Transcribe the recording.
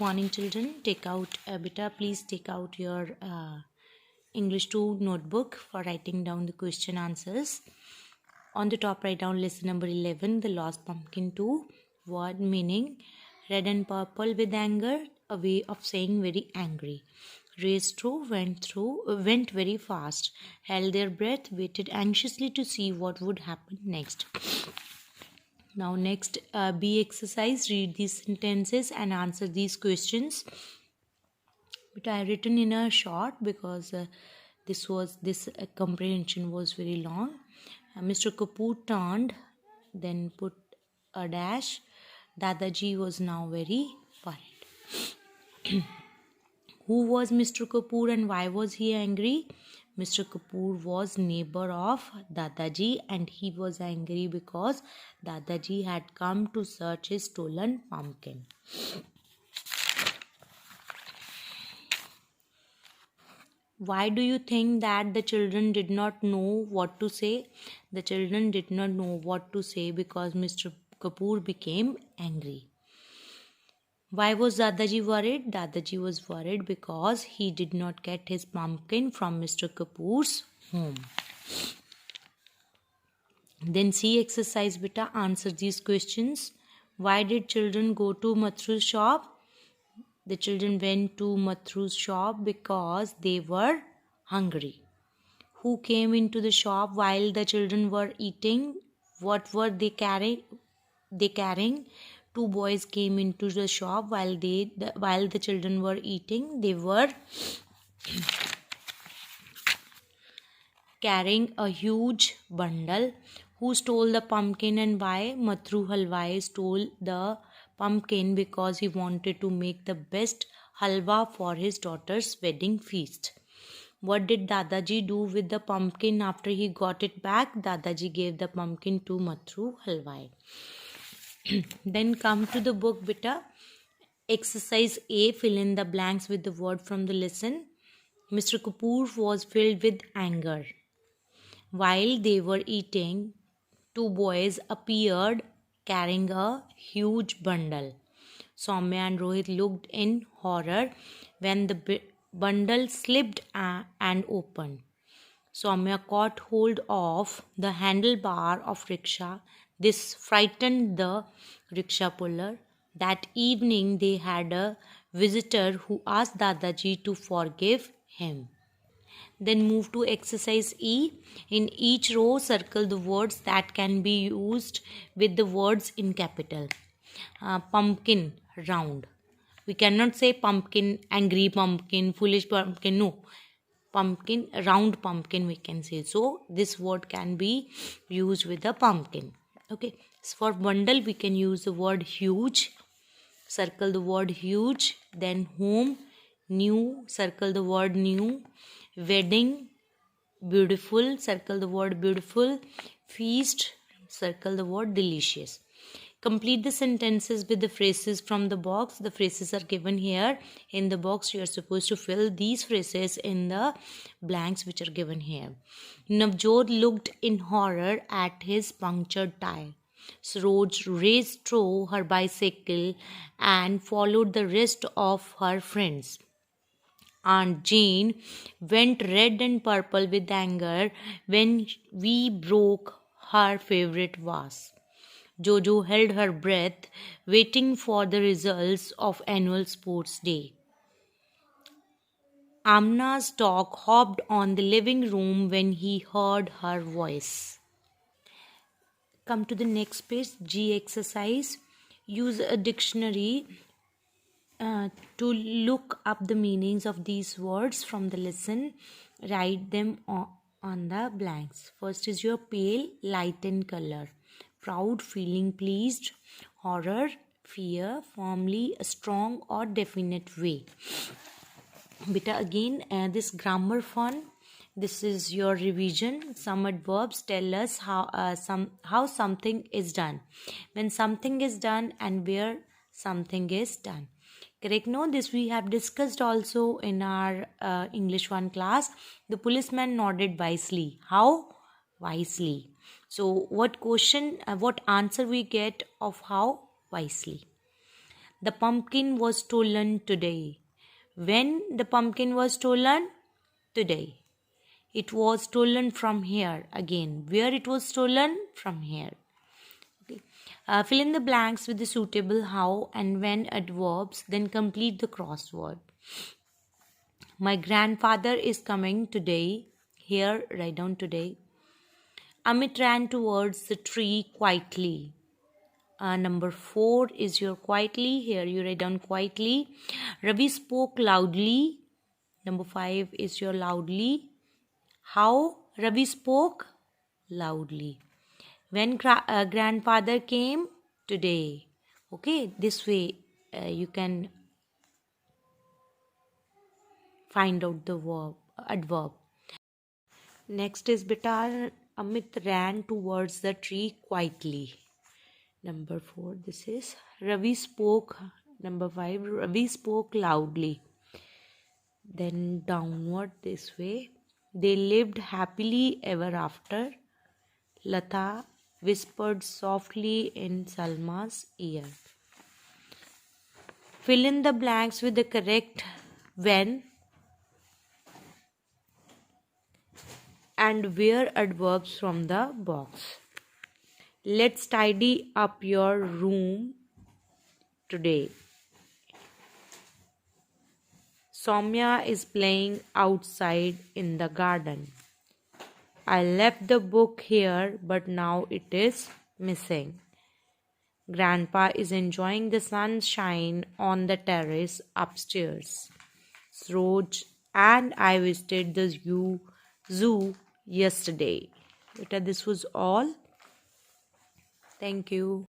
Morning, children. Take out beta, please take out your English 2 notebook for writing down the question answers. On the top, write down lesson number 11, The Lost Pumpkin 2. Word meaning: red and purple with anger, a way of saying very angry. Raced through, went very fast, held their breath, waited anxiously to see what would happen next. Now next, B exercise. Read these sentences and answer these questions. But I written in a short because this comprehension was very long. Mr. Kapoor turned, then put a dash. Dadaji was now very worried. Who was Mr. Kapoor and why was he angry? Mr. Kapoor was neighbor of Dadaji and he was angry because Dadaji had come to search his stolen pumpkin. Why do you think that the children did not know what to say? The children did not know what to say because Mr. Kapoor became angry. Why was Dadaji worried? Dadaji was worried because he did not get his pumpkin from Mr. Kapoor's home. Then C exercise beta, answer these questions. Why did children go to Mathru's shop? The children went to Mathru's shop because they were hungry. Who came into the shop while the children were eating? What were they carrying? Two boys came into the shop while the children were eating. They were carrying a huge bundle. Who stole the pumpkin and why? Mathru Halwai stole the pumpkin because he wanted to make the best halwa for his daughter's wedding feast. What did Dadaji do with the pumpkin after he got it back? Dadaji gave the pumpkin to Mathru Halwai. Then come to the book beta. Exercise A, fill in the blanks with the word from the lesson. Mr. Kapoor was filled with anger. While they were eating, two boys appeared carrying a huge bundle. Soumya and Rohit looked in horror when the bundle slipped and opened. Soumya caught hold of the handlebar of rickshaw. This frightened the rickshaw puller. That evening they had a visitor who asked Dadaji to forgive him. Then move to exercise E. In each row, circle the words that can be used with the words in capital. Pumpkin, round. We cannot say pumpkin, angry pumpkin, foolish pumpkin. No. Pumpkin, round pumpkin we can say. So this word can be used with a pumpkin. Okay. So for bundle we can use the word huge. Circle the word huge. Then home, new. Circle the word new. Wedding, beautiful. Circle the word beautiful. Feast, circle the word delicious. Complete the sentences with the phrases from the box. The phrases are given here in the box. You are supposed to fill these phrases in the blanks which are given here. Navjot looked in horror at his punctured tire. Saroj raced through her bicycle and followed the rest of her friends. Aunt Jane went red and purple with anger when we broke her favorite vase. Jojo held her breath, waiting for the results of annual sports day. Amna's dog hopped on the living room when he heard her voice. Come to the next page, G exercise. Use a dictionary to look up the meanings of these words from the lesson. Write them on the blanks. First is your pale, light in color. Proud, feeling pleased. Horror, fear, firmly, a strong or definite way. Beta, again this grammar fun. This is your revision. Some adverbs tell us how something is done, when something is done, and where something is done. Correct? No, this we have discussed also in our English 1 class. The policeman nodded wisely. How? Wisely. So what answer we get of how? Wisely. The pumpkin was stolen today. When the pumpkin was stolen? Today. It was stolen from here. Again, where it was stolen? From here. Okay. Fill in the blanks with the suitable how and when adverbs, then complete the crossword. My grandfather is coming today. Here, write down today. Amit ran towards the tree quietly. Number 4 is your quietly. Here you write down quietly. Ravi spoke loudly. Number 5 is your loudly. How Ravi spoke? Loudly. When grandfather came? Today. Okay, this way you can find out the adverb. Next is beta. Amit ran towards the tree quietly. Number 4, this is Ravi spoke. Number 5, Ravi spoke loudly. Then downward this way. They lived happily ever after. Lata whispered softly in Salma's ear. Fill in the blanks with the correct when and where adverbs from the box. Let's tidy up your room today. Soumya is playing outside in the garden. I left the book here, but now it is missing. Grandpa is enjoying the sunshine on the terrace upstairs. Sroj and I visited the zoo yesterday. Beta, this was all. Thank you.